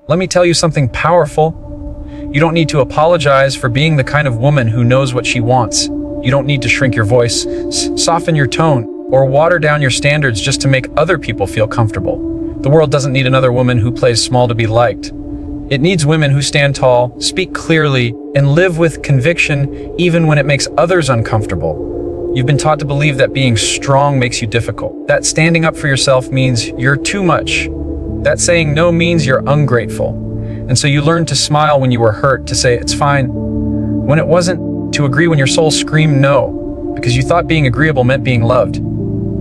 Let me tell you something powerful. You don't need to apologize for being the kind of woman who knows what she wants. You don't need to shrink your voice, soften your tone, or water down your standards just to make other people feel comfortable. The world doesn't need another woman who plays small to be liked. It needs women who stand tall, speak clearly, and live with conviction even when it makes others uncomfortable. You've been taught to believe that being strong makes you difficult, that standing up for yourself means you're too much, that saying no means you're ungrateful. And so you learned to smile when you were hurt, to say it's fine when it wasn't, to agree when your soul screamed no, because you thought being agreeable meant being loved.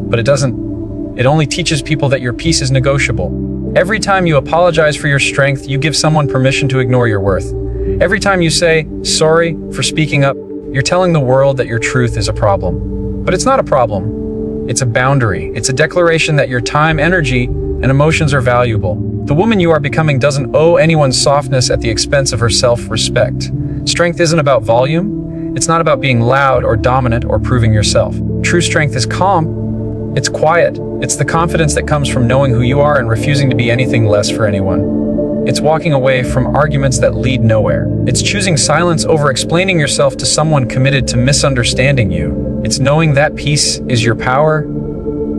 But it doesn't. It only teaches people that your peace is negotiable. Every time you apologize for your strength, you give someone permission to ignore your worth. Every time you say, sorry for speaking up, you're telling the world that your truth is a problem. But it's not a problem. It's a boundary. It's a declaration that your time, energy, and emotions are valuable. The woman you are becoming doesn't owe anyone softness at the expense of her self-respect. Strength isn't about volume. It's not about being loud or dominant or proving yourself. True strength is calm. It's quiet. It's the confidence that comes from knowing who you are and refusing to be anything less for anyone. It's walking away from arguments that lead nowhere. It's choosing silence over explaining yourself to someone committed to misunderstanding you. It's knowing that peace is your power,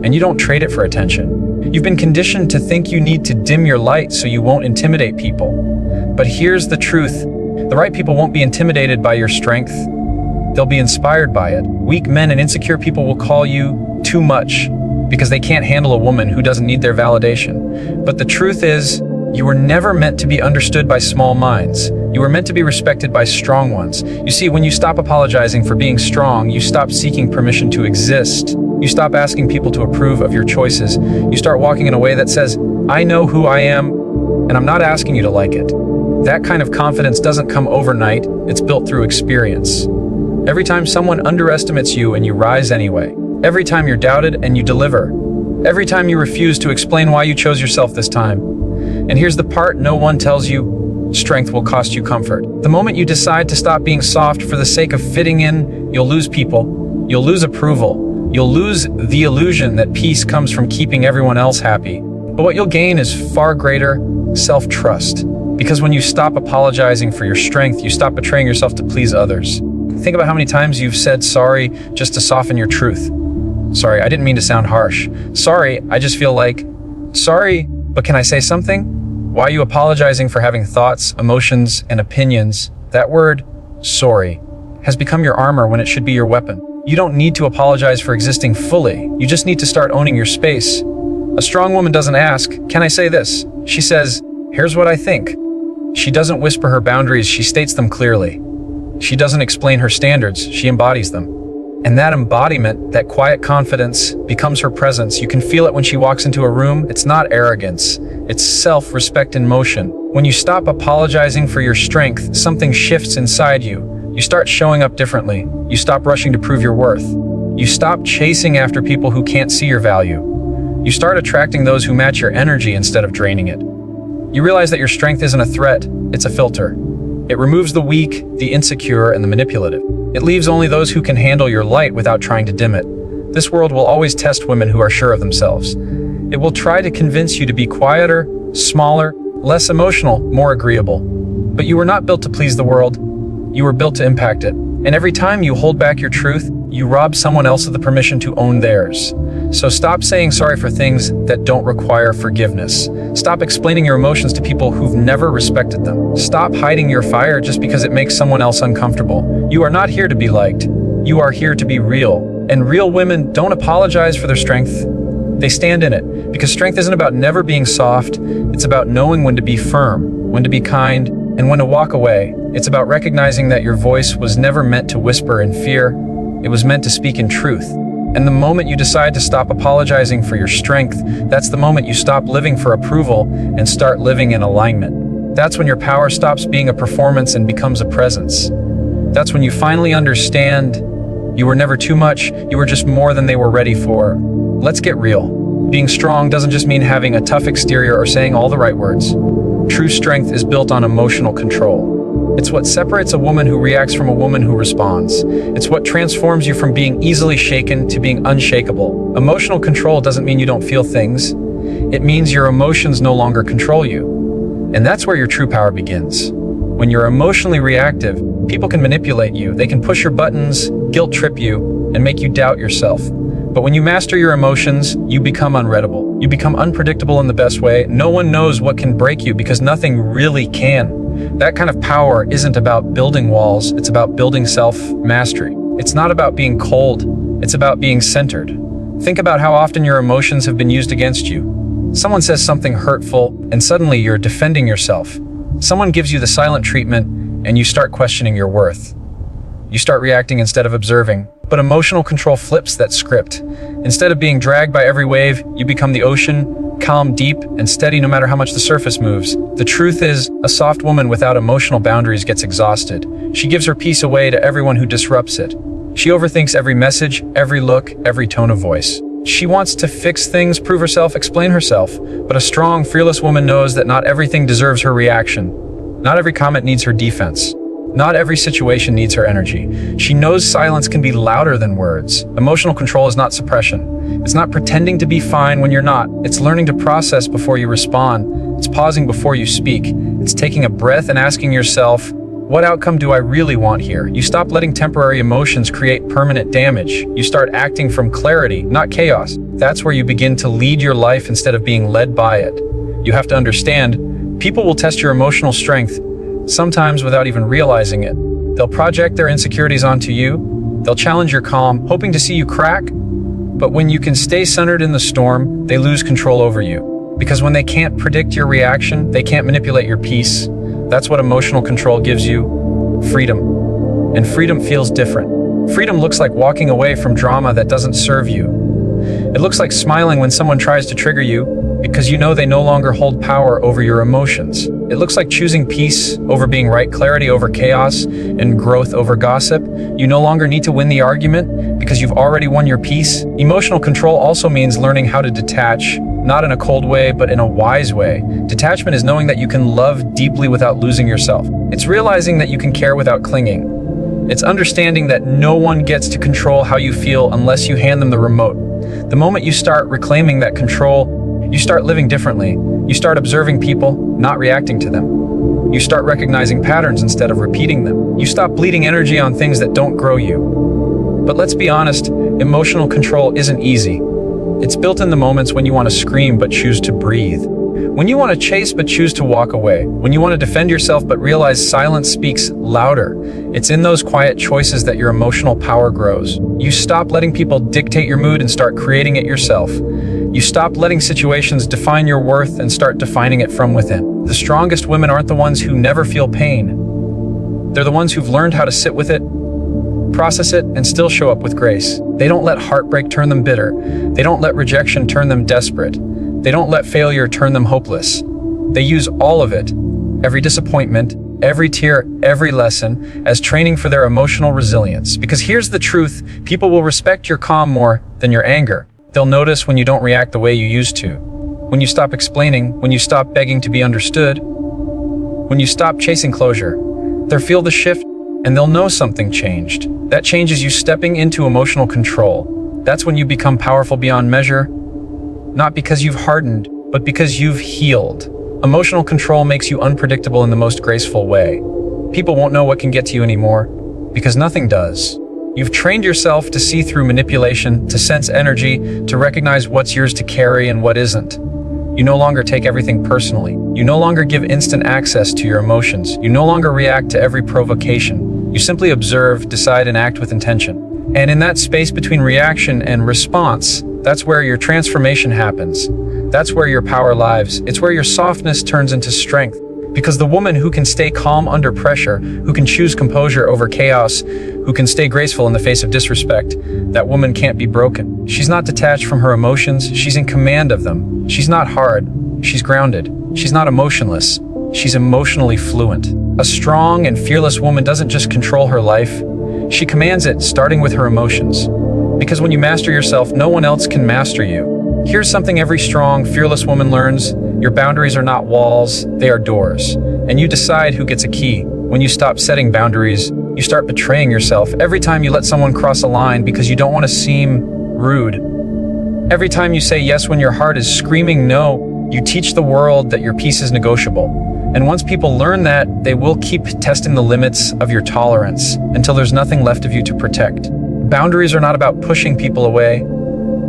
and you don't trade it for attention. You've been conditioned to think you need to dim your light so you won't intimidate people. But here's the truth. The right people won't be intimidated by your strength. They'll be inspired by it. Weak men and insecure people will call you too much because they can't handle a woman who doesn't need their validation. But the truth is, you were never meant to be understood by small minds. You were meant to be respected by strong ones. You see, when you stop apologizing for being strong, you stop seeking permission to exist. You stop asking people to approve of your choices. You start walking in a way that says, I know who I am, and I'm not asking you to like it. That kind of confidence doesn't come overnight. It's built through experience. Every time someone underestimates you and you rise anyway. Every time you're doubted and you deliver. Every time you refuse to explain why you chose yourself this time. And here's the part no one tells you: strength will cost you comfort. The moment you decide to stop being soft for the sake of fitting in, you'll lose people, you'll lose approval, you'll lose the illusion that peace comes from keeping everyone else happy. But what you'll gain is far greater self-trust. Because when you stop apologizing for your strength, you stop betraying yourself to please others. Think about how many times you've said sorry just to soften your truth. Sorry, I didn't mean to sound harsh. Sorry, I just feel like... Sorry, but can I say something? Why are you apologizing for having thoughts, emotions, and opinions? That word, sorry, has become your armor when it should be your weapon. You don't need to apologize for existing fully. You just need to start owning your space. A strong woman doesn't ask, can I say this? She says, here's what I think. She doesn't whisper her boundaries, she states them clearly. She doesn't explain her standards, she embodies them. And that embodiment, that quiet confidence, becomes her presence. You can feel it when she walks into a room. It's not arrogance, it's self-respect in motion. When you stop apologizing for your strength, something shifts inside you. You start showing up differently. You stop rushing to prove your worth. You stop chasing after people who can't see your value. You start attracting those who match your energy instead of draining it. You realize that your strength isn't a threat, it's a filter. It removes the weak, the insecure, and the manipulative. It leaves only those who can handle your light without trying to dim it. This world will always test women who are sure of themselves. It will try to convince you to be quieter, smaller, less emotional, more agreeable. But you were not built to please the world. You were built to impact it. And every time you hold back your truth, you rob someone else of the permission to own theirs. So stop saying sorry for things that don't require forgiveness. Stop explaining your emotions to people who've never respected them. Stop hiding your fire just because it makes someone else uncomfortable. You are not here to be liked. You are here to be real. And real women don't apologize for their strength. They stand in it. Because strength isn't about never being soft. It's about knowing when to be firm, when to be kind, and when to walk away. It's about recognizing that your voice was never meant to whisper in fear. It was meant to speak in truth. And the moment you decide to stop apologizing for your strength, that's the moment you stop living for approval and start living in alignment. That's when your power stops being a performance and becomes a presence. That's when you finally understand you were never too much, you were just more than they were ready for. Let's get real. Being strong doesn't just mean having a tough exterior or saying all the right words. True strength is built on emotional control. It's what separates a woman who reacts from a woman who responds. It's what transforms you from being easily shaken to being unshakable. Emotional control doesn't mean you don't feel things. It means your emotions no longer control you. And that's where your true power begins. When you're emotionally reactive, people can manipulate you. They can push your buttons, guilt trip you, and make you doubt yourself. But when you master your emotions, you become unreadable. You become unpredictable in the best way. No one knows what can break you because nothing really can. That kind of power isn't about building walls, it's about building self-mastery. It's not about being cold, it's about being centered. Think about how often your emotions have been used against you. Someone says something hurtful, and suddenly you're defending yourself. Someone gives you the silent treatment, and you start questioning your worth. You start reacting instead of observing. But emotional control flips that script. Instead of being dragged by every wave, you become the ocean, calm, deep, and steady no matter how much the surface moves. The truth is, a soft woman without emotional boundaries gets exhausted. She gives her peace away to everyone who disrupts it. She overthinks every message, every look, every tone of voice. She wants to fix things, prove herself, explain herself. But a strong, fearless woman knows that not everything deserves her reaction. Not every comment needs her defense. Not every situation needs her energy. She knows silence can be louder than words. Emotional control is not suppression. It's not pretending to be fine when you're not. It's learning to process before you respond. It's pausing before you speak. It's taking a breath and asking yourself, what outcome do I really want here? You stop letting temporary emotions create permanent damage. You start acting from clarity, not chaos. That's where you begin to lead your life instead of being led by it. You have to understand, people will test your emotional strength, sometimes without even realizing it. They'll project their insecurities onto you. They'll challenge your calm, hoping to see you crack. But when you can stay centered in the storm, they lose control over you. Because when they can't predict your reaction, they can't manipulate your peace. That's what emotional control gives you: freedom. And freedom feels different. Freedom looks like walking away from drama that doesn't serve you. It looks like smiling when someone tries to trigger you, because you know they no longer hold power over your emotions. It looks like choosing peace over being right, clarity over chaos, and growth over gossip. You no longer need to win the argument because you've already won your peace. Emotional control also means learning how to detach, not in a cold way, but in a wise way. Detachment is knowing that you can love deeply without losing yourself. It's realizing that you can care without clinging. It's understanding that no one gets to control how you feel unless you hand them the remote. The moment you start reclaiming that control, you start living differently. You start observing people, not reacting to them. You start recognizing patterns instead of repeating them. You stop bleeding energy on things that don't grow you. But let's be honest, emotional control isn't easy. It's built in the moments when you want to scream but choose to breathe. When you want to chase but choose to walk away. When you want to defend yourself but realize silence speaks louder. It's in those quiet choices that your emotional power grows. You stop letting people dictate your mood and start creating it yourself. You stop letting situations define your worth and start defining it from within. The strongest women aren't the ones who never feel pain. They're the ones who've learned how to sit with it, process it, and still show up with grace. They don't let heartbreak turn them bitter. They don't let rejection turn them desperate. They don't let failure turn them hopeless. They use all of it, every disappointment, every tear, every lesson, as training for their emotional resilience. Because here's the truth, people will respect your calm more than your anger. They'll notice when you don't react the way you used to. When you stop explaining, when you stop begging to be understood, when you stop chasing closure. They'll feel the shift and they'll know something changed. That change is you stepping into emotional control. That's when you become powerful beyond measure, not because you've hardened, but because you've healed. Emotional control makes you unpredictable in the most graceful way. People won't know what can get to you anymore, because nothing does. You've trained yourself to see through manipulation, to sense energy, to recognize what's yours to carry and what isn't. You no longer take everything personally. You no longer give instant access to your emotions. You no longer react to every provocation. You simply observe, decide, and act with intention. And in that space between reaction and response, that's where your transformation happens. That's where your power lives. It's where your softness turns into strength. Because the woman who can stay calm under pressure, who can choose composure over chaos, who can stay graceful in the face of disrespect, that woman can't be broken. She's not detached from her emotions, she's in command of them. She's not hard, she's grounded. She's not emotionless, she's emotionally fluent. A strong and fearless woman doesn't just control her life, she commands it, starting with her emotions. Because when you master yourself, no one else can master you. Here's something every strong, fearless woman learns. Your boundaries are not walls, they are doors. And you decide who gets a key. When you stop setting boundaries, you start betraying yourself. Every time you let someone cross a line because you don't want to seem rude. Every time you say yes when your heart is screaming no, you teach the world that your peace is negotiable. And once people learn that, they will keep testing the limits of your tolerance until there's nothing left of you to protect. Boundaries are not about pushing people away.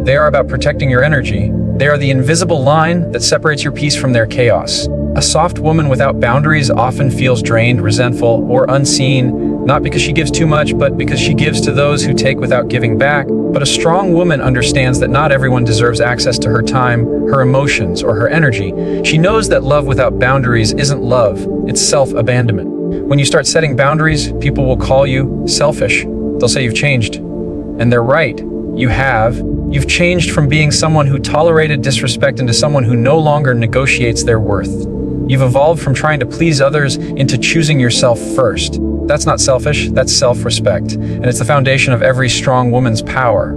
They are about protecting your energy. They are the invisible line that separates your peace from their chaos. A soft woman without boundaries often feels drained, resentful, or unseen, not because she gives too much, but because she gives to those who take without giving back. But a strong woman understands that not everyone deserves access to her time, her emotions, or her energy. She knows that love without boundaries isn't love, it's self-abandonment. When you start setting boundaries, people will call you selfish. They'll say you've changed. And they're right. You have. You've changed from being someone who tolerated disrespect into someone who no longer negotiates their worth. You've evolved from trying to please others into choosing yourself first. That's not selfish, that's self-respect. And it's the foundation of every strong woman's power.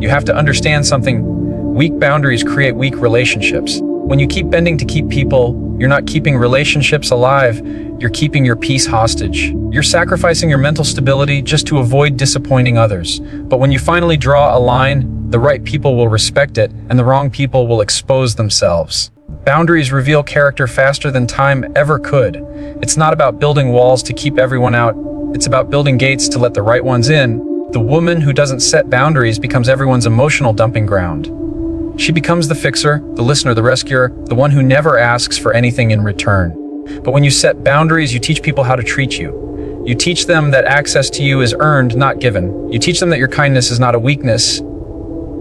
You have to understand something. Weak boundaries create weak relationships. When you keep bending to keep people, you're not keeping relationships alive, you're keeping your peace hostage. You're sacrificing your mental stability just to avoid disappointing others. But when you finally draw a line, the right people will respect it, and the wrong people will expose themselves. Boundaries reveal character faster than time ever could. It's not about building walls to keep everyone out. It's about building gates to let the right ones in. The woman who doesn't set boundaries becomes everyone's emotional dumping ground. She becomes the fixer, the listener, the rescuer, the one who never asks for anything in return. But when you set boundaries, you teach people how to treat you. You teach them that access to you is earned, not given. You teach them that your kindness is not a weakness,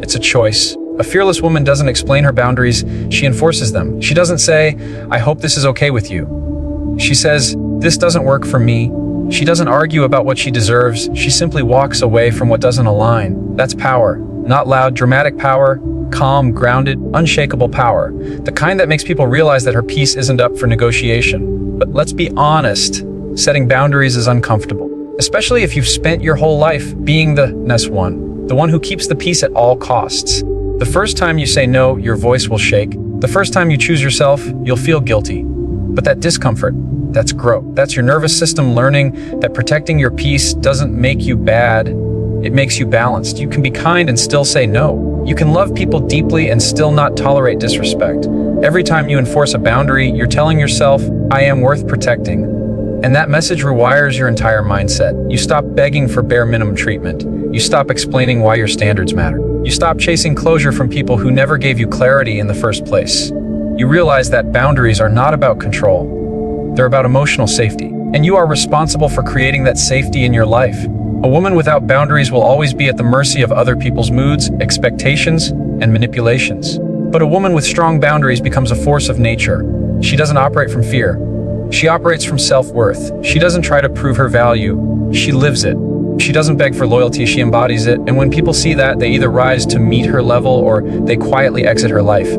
it's a choice. A fearless woman doesn't explain her boundaries, she enforces them. She doesn't say, I hope this is okay with you. She says, this doesn't work for me. She doesn't argue about what she deserves, she simply walks away from what doesn't align. That's power. Not loud, dramatic power, calm, grounded, unshakable power. The kind that makes people realize that her peace isn't up for negotiation. But let's be honest, setting boundaries is uncomfortable. Especially if you've spent your whole life being the ness one, the one who keeps the peace at all costs. The first time you say no, your voice will shake. The first time you choose yourself, you'll feel guilty. But that discomfort, that's growth. That's your nervous system learning that protecting your peace doesn't make you bad, it makes you balanced. You can be kind and still say no. You can love people deeply and still not tolerate disrespect. Every time you enforce a boundary, you're telling yourself, I am worth protecting. And that message rewires your entire mindset. You stop begging for bare minimum treatment. You stop explaining why your standards matter. You stop chasing closure from people who never gave you clarity in the first place. You realize that boundaries are not about control. They're about emotional safety. And you are responsible for creating that safety in your life. A woman without boundaries will always be at the mercy of other people's moods, expectations, and manipulations. But a woman with strong boundaries becomes a force of nature. She doesn't operate from fear. She operates from self-worth. She doesn't try to prove her value. She lives it. She doesn't beg for loyalty, she embodies it. And when people see that, they either rise to meet her level or they quietly exit her life.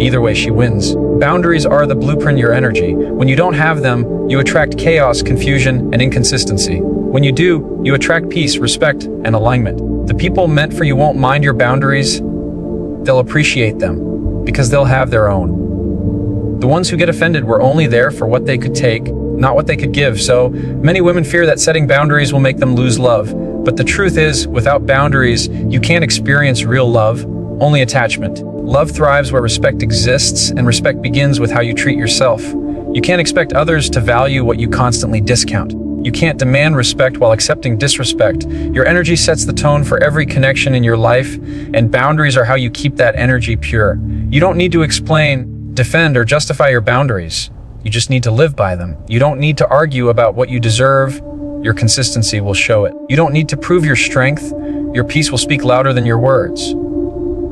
Either way, she wins. Boundaries are the blueprint of your energy. When you don't have them, you attract chaos, confusion, and inconsistency. When you do, you attract peace, respect, and alignment. The people meant for you won't mind your boundaries. They'll appreciate them because they'll have their own. The ones who get offended were only there for what they could take, not what they could give. So many women fear that setting boundaries will make them lose love. But the truth is, without boundaries, you can't experience real love, only attachment. Love thrives where respect exists, and respect begins with how you treat yourself. You can't expect others to value what you constantly discount. You can't demand respect while accepting disrespect. Your energy sets the tone for every connection in your life, and boundaries are how you keep that energy pure. You don't need to explain, defend, or justify your boundaries. You just need to live by them. You don't need to argue about what you deserve. Your consistency will show it. You don't need to prove your strength. Your peace will speak louder than your words.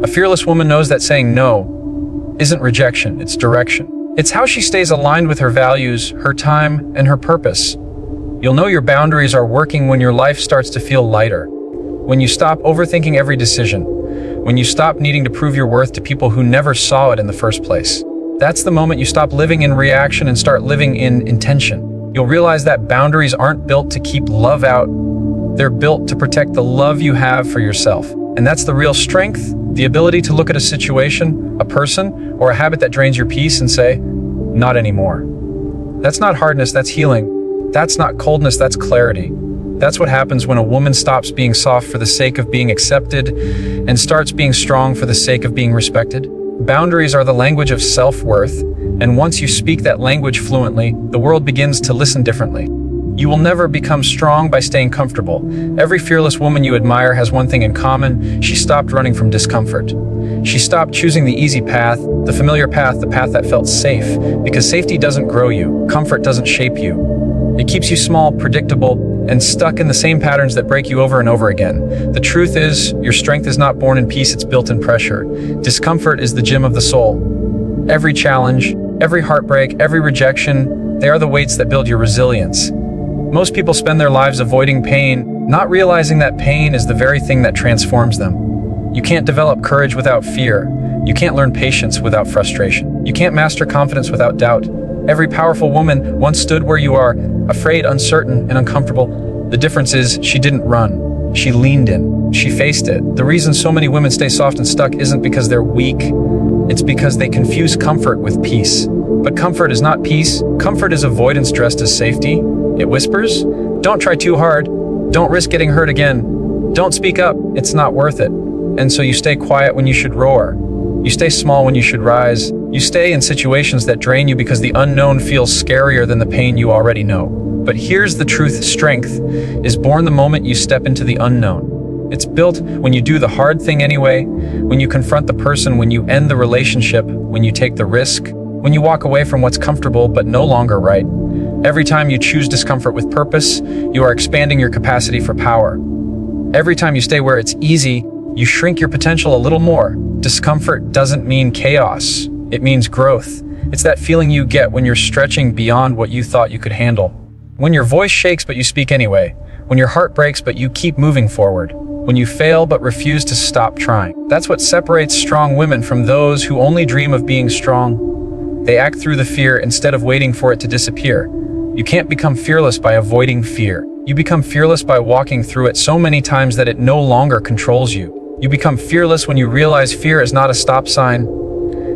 A fearless woman knows that saying no isn't rejection, it's direction. It's how she stays aligned with her values, her time, and her purpose. You'll know your boundaries are working when your life starts to feel lighter. When you stop overthinking every decision. When you stop needing to prove your worth to people who never saw it in the first place. That's the moment you stop living in reaction and start living in intention. You'll realize that boundaries aren't built to keep love out. They're built to protect the love you have for yourself. And that's the real strength, the ability to look at a situation, a person, or a habit that drains your peace and say, not anymore. That's not hardness, that's healing. That's not coldness, that's clarity. That's what happens when a woman stops being soft for the sake of being accepted and starts being strong for the sake of being respected. Boundaries are the language of self-worth, And once you speak that language fluently, the world begins to listen differently. You will never become strong by staying comfortable. Every fearless woman you admire has one thing in common: she stopped running from discomfort. She stopped choosing the easy path, the familiar path, the path that felt safe, because safety doesn't grow you, comfort doesn't shape you. It keeps you small, predictable, and stuck in the same patterns that break you over and over again. The truth is, your strength is not born in peace, it's built in pressure. Discomfort is the gym of the soul. Every challenge, every heartbreak, every rejection, they are the weights that build your resilience. Most people spend their lives avoiding pain, not realizing that pain is the very thing that transforms them. You can't develop courage without fear. You can't learn patience without frustration. You can't master confidence without doubt. Every powerful woman once stood where you are, afraid, uncertain, and uncomfortable. The difference is, she didn't run. She leaned in. She faced it. The reason so many women stay soft and stuck isn't because they're weak. It's because they confuse comfort with peace. But comfort is not peace. Comfort is avoidance dressed as safety. It whispers, "Don't try too hard. Don't risk getting hurt again. Don't speak up. It's not worth it." And so you stay quiet when you should roar. You stay small when you should rise. You stay in situations that drain you because the unknown feels scarier than the pain you already know. But here's the truth: strength is born the moment you step into the unknown. It's built when you do the hard thing anyway, when you confront the person, when you end the relationship, when you take the risk, when you walk away from what's comfortable but no longer right. Every time you choose discomfort with purpose, you are expanding your capacity for power. Every time you stay where it's easy, you shrink your potential a little more. Discomfort doesn't mean chaos. It means growth. It's that feeling you get when you're stretching beyond what you thought you could handle. When your voice shakes but you speak anyway. When your heart breaks but you keep moving forward. When you fail but refuse to stop trying. That's what separates strong women from those who only dream of being strong. They act through the fear instead of waiting for it to disappear. You can't become fearless by avoiding fear. You become fearless by walking through it so many times that it no longer controls you. You become fearless when you realize fear is not a stop sign.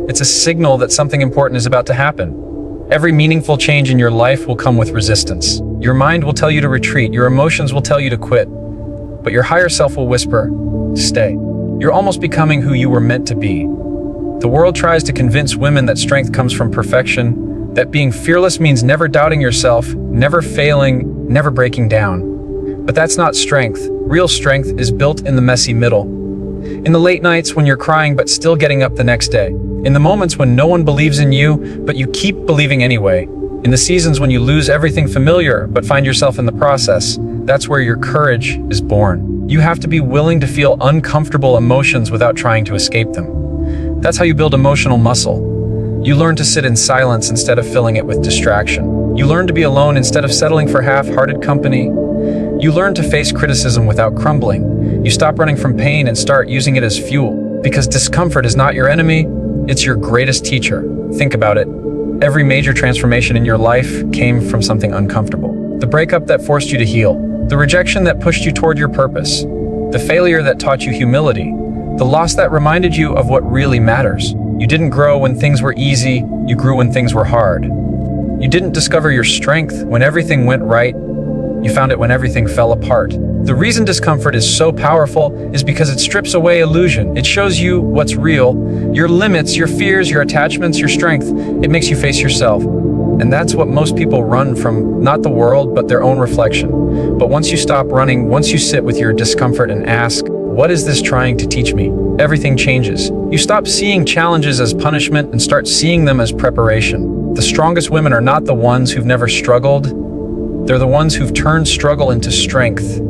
It's a signal that something important is about to happen. Every meaningful change in your life will come with resistance. Your mind will tell you to retreat. Your emotions will tell you to quit. But your higher self will whisper, "Stay." You're almost becoming who you were meant to be. The world tries to convince women that strength comes from perfection, that being fearless means never doubting yourself, never failing, never breaking down. But that's not strength. Real strength is built in the messy middle. In the late nights when you're crying but still getting up the next day. In the moments when no one believes in you, but you keep believing anyway. In the seasons when you lose everything familiar but find yourself in the process. That's where your courage is born. You have to be willing to feel uncomfortable emotions without trying to escape them. That's how you build emotional muscle. You learn to sit in silence instead of filling it with distraction. You learn to be alone instead of settling for half-hearted company. You learn to face criticism without crumbling. You stop running from pain and start using it as fuel. Because discomfort is not your enemy, it's your greatest teacher. Think about it. Every major transformation in your life came from something uncomfortable. The breakup that forced you to heal. The rejection that pushed you toward your purpose. The failure that taught you humility. The loss that reminded you of what really matters. You didn't grow when things were easy, you grew when things were hard. You didn't discover your strength when everything went right, you found it when everything fell apart. The reason discomfort is so powerful is because it strips away illusion. It shows you what's real, your limits, your fears, your attachments, your strength. It makes you face yourself. And that's what most people run from, not the world, but their own reflection. But once you stop running, once you sit with your discomfort and ask, what is this trying to teach me? Everything changes. You stop seeing challenges as punishment and start seeing them as preparation. The strongest women are not the ones who've never struggled. They're the ones who've turned struggle into strength.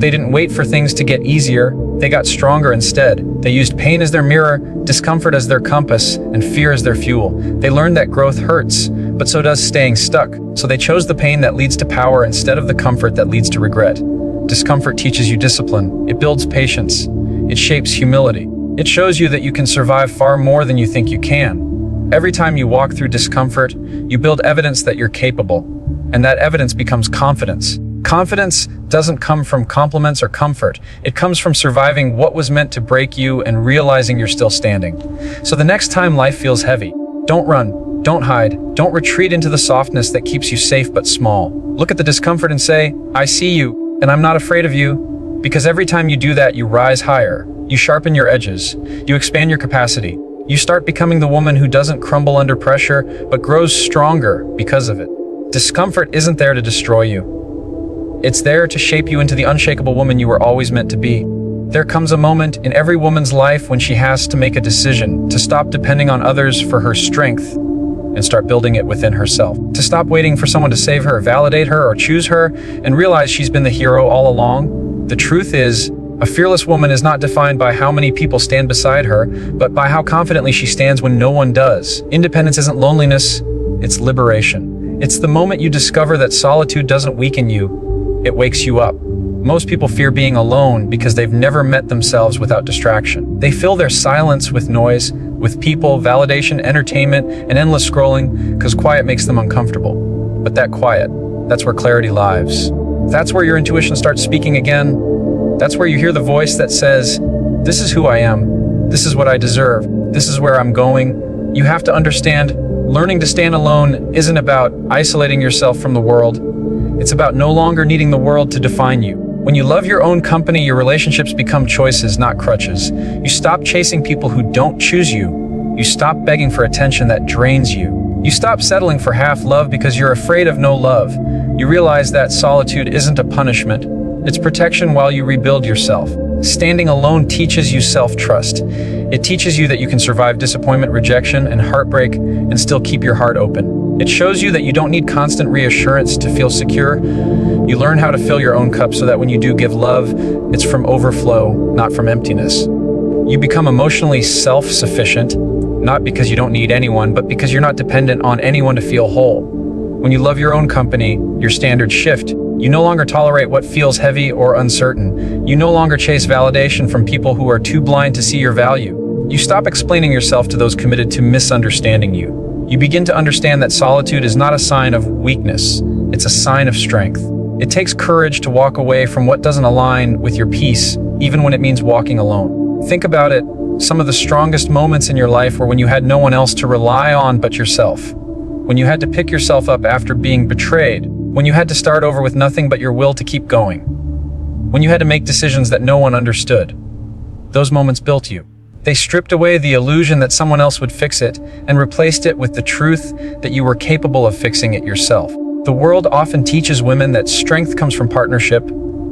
They didn't wait for things to get easier. They got stronger instead. They used pain as their mirror, discomfort as their compass, and fear as their fuel. They learned that growth hurts, but so does staying stuck. So they chose the pain that leads to power instead of the comfort that leads to regret. Discomfort teaches you discipline. It builds patience. It shapes humility. It shows you that you can survive far more than you think you can. Every time you walk through discomfort, you build evidence that you're capable. And that evidence becomes confidence. Confidence doesn't come from compliments or comfort. It comes from surviving what was meant to break you and realizing you're still standing. So the next time life feels heavy, don't run, don't hide, don't retreat into the softness that keeps you safe but small. Look at the discomfort and say, I see you, and I'm not afraid of you. Because every time you do that, you rise higher. You sharpen your edges. You expand your capacity. You start becoming the woman who doesn't crumble under pressure, but grows stronger because of it. Discomfort isn't there to destroy you. It's there to shape you into the unshakable woman you were always meant to be. There comes a moment in every woman's life when she has to make a decision to stop depending on others for her strength and start building it within herself. To stop waiting for someone to save her, validate her, or choose her, and realize she's been the hero all along. The truth is, a fearless woman is not defined by how many people stand beside her, but by how confidently she stands when no one does. Independence isn't loneliness, it's liberation. It's the moment you discover that solitude doesn't weaken you, it wakes you up. Most people fear being alone because they've never met themselves without distraction. They fill their silence with noise, with people, validation, entertainment, and endless scrolling because quiet makes them uncomfortable. But that quiet, that's where clarity lives. That's where your intuition starts speaking again. That's where you hear the voice that says, "This is who I am. This is what I deserve. This is where I'm going." You have to understand, learning to stand alone isn't about isolating yourself from the world. It's about no longer needing the world to define you. When you love your own company, your relationships become choices, not crutches. You stop chasing people who don't choose you. You stop begging for attention that drains you. You stop settling for half love because you're afraid of no love. You realize that solitude isn't a punishment. It's protection while you rebuild yourself. Standing alone teaches you self-trust. It teaches you that you can survive disappointment, rejection, and heartbreak and still keep your heart open. It shows you that you don't need constant reassurance to feel secure. You learn how to fill your own cup so that when you do give love, it's from overflow, not from emptiness. You become emotionally self-sufficient, not because you don't need anyone, but because you're not dependent on anyone to feel whole. When you love your own company, your standards shift. You no longer tolerate what feels heavy or uncertain. You no longer chase validation from people who are too blind to see your value. You stop explaining yourself to those committed to misunderstanding you. You begin to understand that solitude is not a sign of weakness, it's a sign of strength. It takes courage to walk away from what doesn't align with your peace, even when it means walking alone. Think about it, some of the strongest moments in your life were when you had no one else to rely on but yourself. When you had to pick yourself up after being betrayed, when you had to start over with nothing but your will to keep going, when you had to make decisions that no one understood. Those moments built you. They stripped away the illusion that someone else would fix it and replaced it with the truth that you were capable of fixing it yourself. The world often teaches women that strength comes from partnership,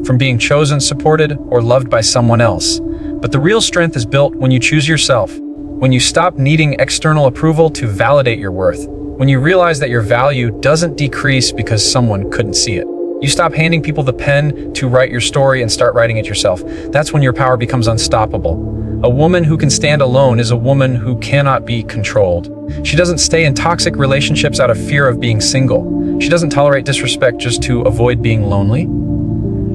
from being chosen, supported, or loved by someone else. But the real strength is built when you choose yourself, when you stop needing external approval to validate your worth, when you realize that your value doesn't decrease because someone couldn't see it. You stop handing people the pen to write your story and start writing it yourself. That's when your power becomes unstoppable. A woman who can stand alone is a woman who cannot be controlled. She doesn't stay in toxic relationships out of fear of being single. She doesn't tolerate disrespect just to avoid being lonely.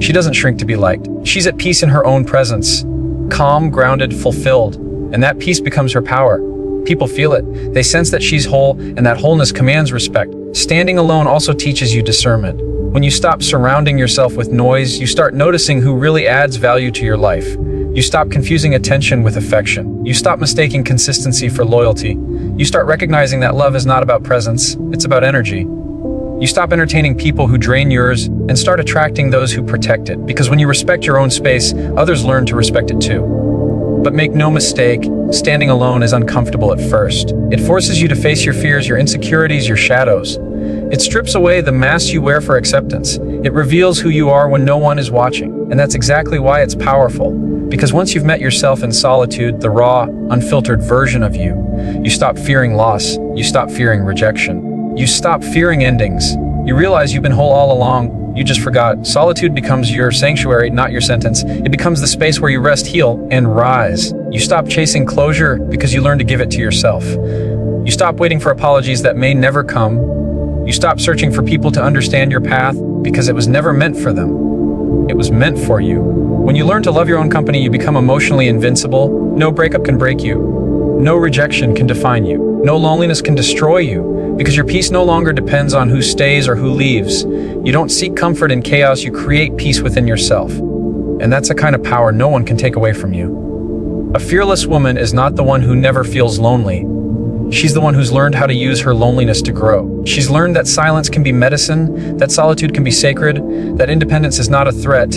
She doesn't shrink to be liked. She's at peace in her own presence, calm, grounded, fulfilled, and that peace becomes her power. People feel it. They sense that she's whole, and that wholeness commands respect. Standing alone also teaches you discernment. When you stop surrounding yourself with noise, you start noticing who really adds value to your life. You stop confusing attention with affection. You stop mistaking consistency for loyalty. You start recognizing that love is not about presence, it's about energy. You stop entertaining people who drain yours and start attracting those who protect it. Because when you respect your own space, others learn to respect it too. But make no mistake, standing alone is uncomfortable at first. It forces you to face your fears, your insecurities, your shadows. It strips away the mask you wear for acceptance. It reveals who you are when no one is watching. And that's exactly why it's powerful. Because once you've met yourself in solitude, the raw, unfiltered version of you, you stop fearing loss, you stop fearing rejection, you stop fearing endings. You realize you've been whole all along, you just forgot. Solitude becomes your sanctuary, not your sentence. It becomes the space where you rest, heal, and rise. You stop chasing closure because you learn to give it to yourself. You stop waiting for apologies that may never come. You stop searching for people to understand your path because it was never meant for them. It was meant for you. When you learn to love your own company, you become emotionally invincible. No breakup can break you. No rejection can define you. No loneliness can destroy you, because your peace no longer depends on who stays or who leaves. You don't seek comfort in chaos, you create peace within yourself. And that's a kind of power no one can take away from you. A fearless woman is not the one who never feels lonely. She's the one who's learned how to use her loneliness to grow. She's learned that silence can be medicine, that solitude can be sacred, that independence is not a threat,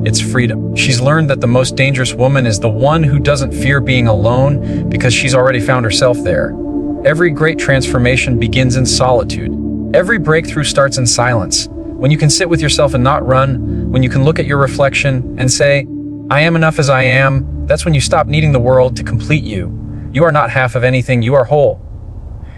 it's freedom. She's learned that the most dangerous woman is the one who doesn't fear being alone because she's already found herself there. Every great transformation begins in solitude. Every breakthrough starts in silence. When you can sit with yourself and not run, when you can look at your reflection and say, I am enough as I am, that's when you stop needing the world to complete you. You are not half of anything, you are whole.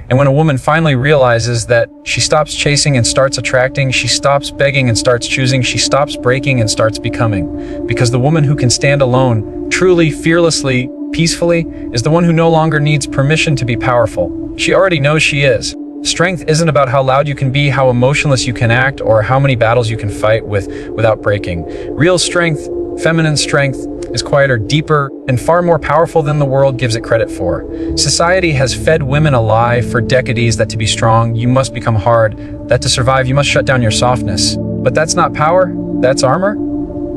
And when a woman finally realizes that she stops chasing and starts attracting, she stops begging and starts choosing, she stops breaking and starts becoming. Because the woman who can stand alone, truly, fearlessly, peacefully, is the one who no longer needs permission to be powerful. She already knows she is. Strength isn't about how loud you can be, how emotionless you can act, or how many battles you can fight without breaking. Real strength, feminine strength, is quieter, deeper, and far more powerful than the world gives it credit for. Society has fed women a lie for decades that to be strong, you must become hard, that to survive, you must shut down your softness. But that's not power, that's armor.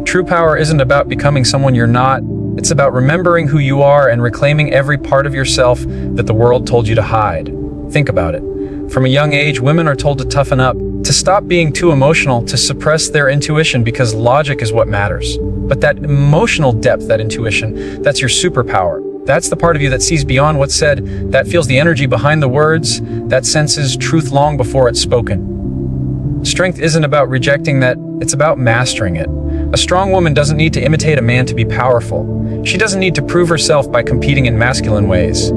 True power isn't about becoming someone you're not, it's about remembering who you are and reclaiming every part of yourself that the world told you to hide. Think about it. From a young age, women are told to toughen up, to stop being too emotional, to suppress their intuition because logic is what matters. But that emotional depth, that intuition, that's your superpower. That's the part of you that sees beyond what's said, that feels the energy behind the words, that senses truth long before it's spoken. Strength isn't about rejecting that, it's about mastering it. A strong woman doesn't need to imitate a man to be powerful. She doesn't need to prove herself by competing in masculine ways.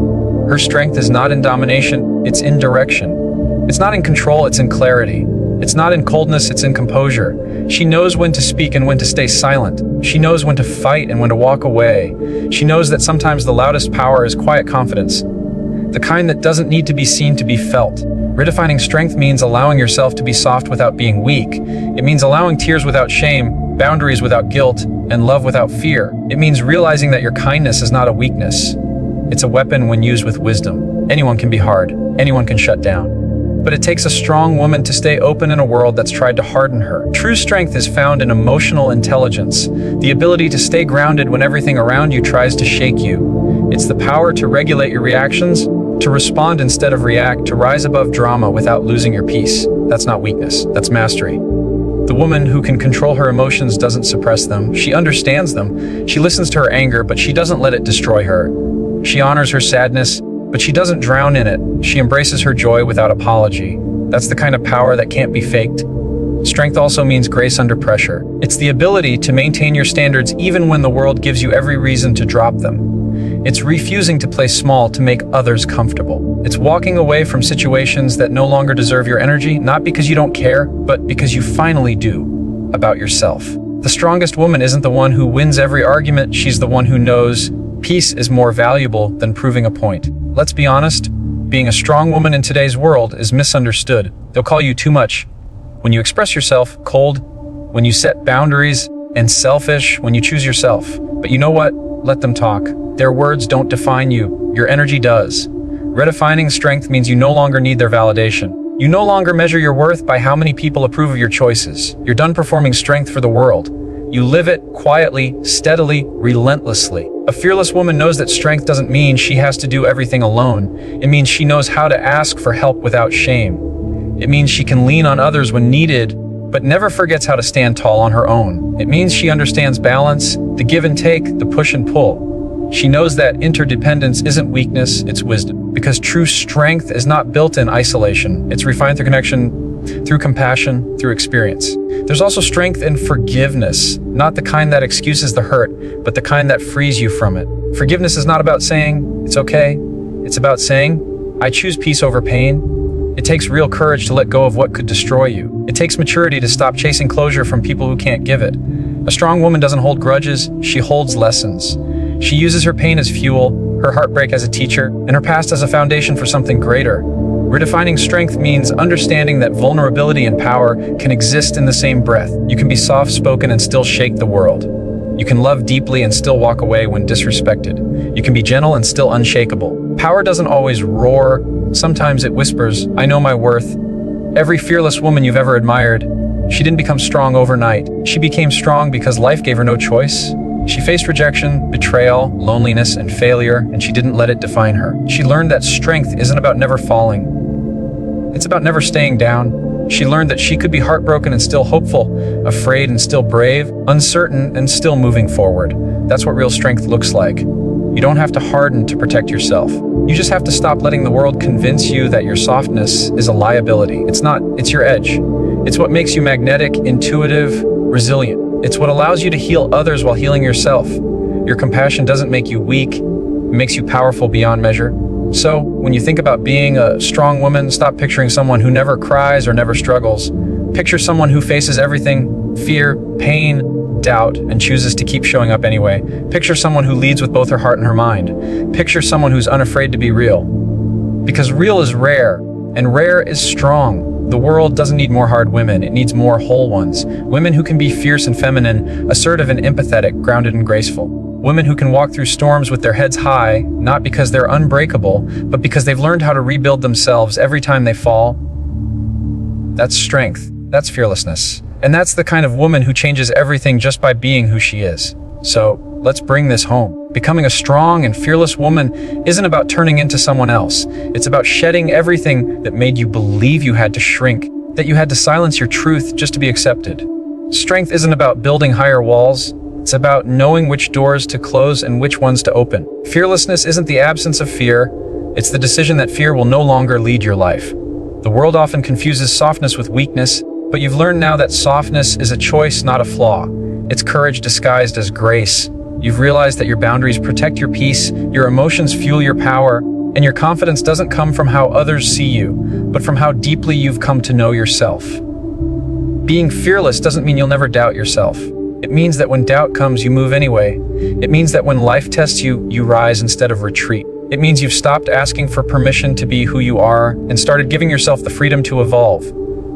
Her strength is not in domination, it's in direction. It's not in control, it's in clarity. It's not in coldness, it's in composure. She knows when to speak and when to stay silent. She knows when to fight and when to walk away. She knows that sometimes the loudest power is quiet confidence, the kind that doesn't need to be seen to be felt. Redefining strength means allowing yourself to be soft without being weak. It means allowing tears without shame, boundaries without guilt, and love without fear. It means realizing that your kindness is not a weakness. It's a weapon when used with wisdom. Anyone can be hard. Anyone can shut down. But it takes a strong woman to stay open in a world that's tried to harden her. True strength is found in emotional intelligence, the ability to stay grounded when everything around you tries to shake you. It's the power to regulate your reactions, to respond instead of react, to rise above drama without losing your peace. That's not weakness, that's mastery. The woman who can control her emotions doesn't suppress them, she understands them. She listens to her anger, but she doesn't let it destroy her. She honors her sadness, but she doesn't drown in it. She embraces her joy without apology. That's the kind of power that can't be faked. Strength also means grace under pressure. It's the ability to maintain your standards even when the world gives you every reason to drop them. It's refusing to play small to make others comfortable. It's walking away from situations that no longer deserve your energy, not because you don't care, but because you finally do, about yourself. The strongest woman isn't the one who wins every argument, she's the one who knows peace is more valuable than proving a point. Let's be honest, being a strong woman in today's world is misunderstood. They'll call you too much when you express yourself, cold, when you set boundaries, and selfish when you choose yourself. But you know what? Let them talk. Their words don't define you. Your energy does. Redefining strength means you no longer need their validation. You no longer measure your worth by how many people approve of your choices. You're done performing strength for the world. You live it quietly, steadily, relentlessly. A fearless woman knows that strength doesn't mean she has to do everything alone. It means she knows how to ask for help without shame. It means she can lean on others when needed, but never forgets how to stand tall on her own. It means she understands balance, the give and take, the push and pull. She knows that interdependence isn't weakness, it's wisdom. Because true strength is not built in isolation. It's refined through connection, through compassion, through experience. There's also strength in forgiveness, not the kind that excuses the hurt, but the kind that frees you from it. Forgiveness is not about saying, it's okay. It's about saying, I choose peace over pain. It takes real courage to let go of what could destroy you. It takes maturity to stop chasing closure from people who can't give it. A strong woman doesn't hold grudges, she holds lessons. She uses her pain as fuel, her heartbreak as a teacher, and her past as a foundation for something greater. Redefining strength means understanding that vulnerability and power can exist in the same breath. You can be soft-spoken and still shake the world. You can love deeply and still walk away when disrespected. You can be gentle and still unshakable. Power doesn't always roar. Sometimes it whispers, I know my worth. Every fearless woman you've ever admired, she didn't become strong overnight. She became strong because life gave her no choice. She faced rejection, betrayal, loneliness, and failure, and she didn't let it define her. She learned that strength isn't about never falling. It's about never staying down. She learned that she could be heartbroken and still hopeful, afraid and still brave, uncertain and still moving forward. That's what real strength looks like. You don't have to harden to protect yourself. You just have to stop letting the world convince you that your softness is a liability. It's not, it's your edge. It's what makes you magnetic, intuitive, resilient. It's what allows you to heal others while healing yourself. Your compassion doesn't make you weak, it makes you powerful beyond measure. So, when you think about being a strong woman, stop picturing someone who never cries or never struggles. Picture someone who faces everything: fear, pain, doubt, and chooses to keep showing up anyway. Picture someone who leads with both her heart and her mind. Picture someone who's unafraid to be real. Because real is rare, and rare is strong. The world doesn't need more hard women, it needs more whole ones. Women who can be fierce and feminine, assertive and empathetic, grounded and graceful. Women who can walk through storms with their heads high, not because they're unbreakable, but because they've learned how to rebuild themselves every time they fall. That's strength. That's fearlessness. And that's the kind of woman who changes everything just by being who she is. So, let's bring this home. Becoming a strong and fearless woman isn't about turning into someone else. It's about shedding everything that made you believe you had to shrink, that you had to silence your truth just to be accepted. Strength isn't about building higher walls. It's about knowing which doors to close and which ones to open. Fearlessness isn't the absence of fear. It's the decision that fear will no longer lead your life. The world often confuses softness with weakness, but you've learned now that softness is a choice, not a flaw. It's courage disguised as grace. You've realized that your boundaries protect your peace, your emotions fuel your power, and your confidence doesn't come from how others see you, but from how deeply you've come to know yourself. Being fearless doesn't mean you'll never doubt yourself. It means that when doubt comes, you move anyway. It means that when life tests you, you rise instead of retreat. It means you've stopped asking for permission to be who you are and started giving yourself the freedom to evolve.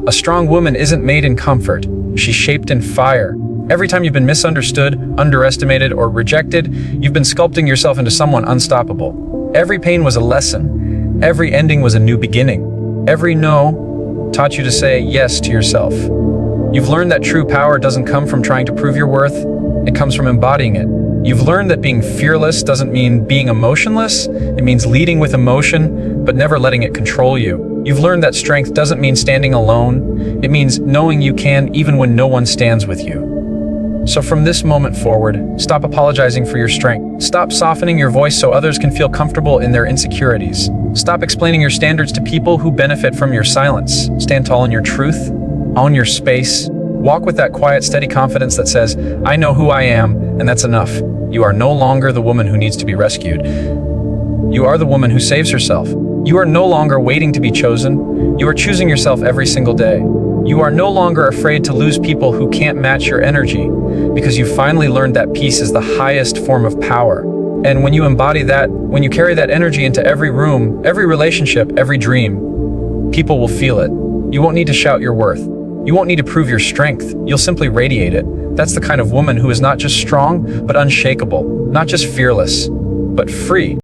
A strong woman isn't made in comfort. She's shaped in fire. Every time you've been misunderstood, underestimated, or rejected, you've been sculpting yourself into someone unstoppable. Every pain was a lesson. Every ending was a new beginning. Every no taught you to say yes to yourself. You've learned that true power doesn't come from trying to prove your worth, it comes from embodying it. You've learned that being fearless doesn't mean being emotionless, it means leading with emotion, but never letting it control you. You've learned that strength doesn't mean standing alone, it means knowing you can even when no one stands with you. So from this moment forward, stop apologizing for your strength. Stop softening your voice so others can feel comfortable in their insecurities. Stop explaining your standards to people who benefit from your silence. Stand tall in your truth. Own your space. Walk with that quiet, steady confidence that says, I know who I am, and that's enough. You are no longer the woman who needs to be rescued. You are the woman who saves herself. You are no longer waiting to be chosen. You are choosing yourself every single day. You are no longer afraid to lose people who can't match your energy, because you finally learned that peace is the highest form of power. And when you embody that, when you carry that energy into every room, every relationship, every dream, people will feel it. You won't need to shout your worth. You won't need to prove your strength. You'll simply radiate it. That's the kind of woman who is not just strong, but unshakable. Not just fearless, but free.